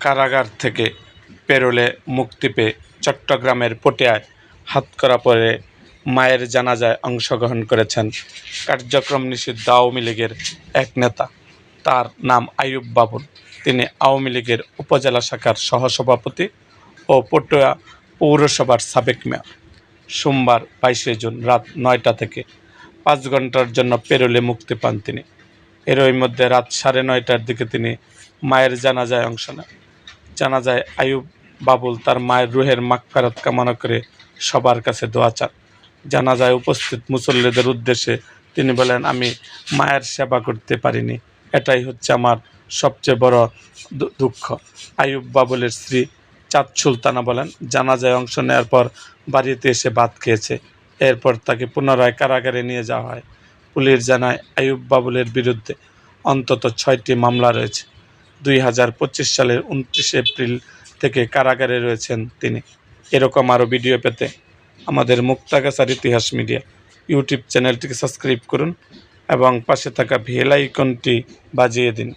কারাগার থেকে পেরোলে মুক্তি পেয়ে চট্টগ্রামের পটিয়ায় হাতকড়া পরে মায়ের জানাজায় অংশগ্রহণ করেছেন কার্যক্রম নিষিদ্ধ আওয়ামী লীগের এক নেতা। তার নাম আইয়ুব বাবুল। তিনি আওয়ামী লীগের উপজেলা শাখার সহসভাপতি ও পটিয়া পৌরসভার সাবেক মেয়র। সোমবার 22শে জুন রাত 9টা থেকে 5 ঘন্টার জন্য পেরোলে মুক্তি পান তিনি। এরই মধ্যে রাত 9:30টার দিকে তিনি মায়ের জানাজায় অংশ নেন। জানাজায় আইয়ুব বাবুল তার মায়ের রুহের মাগফিরাত কামনা করে সবার কাছে দোয়া চান। জানাজায় উপস্থিত মুসল্লিদের উদ্দেশ্যে তিনি বলেন, আমি মায়ের সেবা করতে পারিনি, এটাই হচ্ছে আমার সবচেয়ে বড় দুঃখ। আইয়ুব বাবুলের স্ত্রী চাঁদ সুলতানা বলেন, জানাজায় অংশ নেওয়ার পর বাড়িতে এসে ভাত খেয়েছে। এরপর তাকে পুনরায় কারাগারে নিয়ে যাওয়া হয়। পুলিশ জানায়, আইয়ুব বাবুলের বিরুদ্ধে অন্তত 6টি মামলা রয়েছে। 2025 সালের 29 এপ্রিল থেকে কারাগারে রয়েছেন তিনি। এরকম আরও ভিডিও পেতে আমাদের মুক্তাগাছার ইতিহাস মিডিয়া ইউটিউব চ্যানেলটিকে সাবস্ক্রাইব করুন এবং পাশে থাকা বেল আইকনটি বাজিয়ে দিন।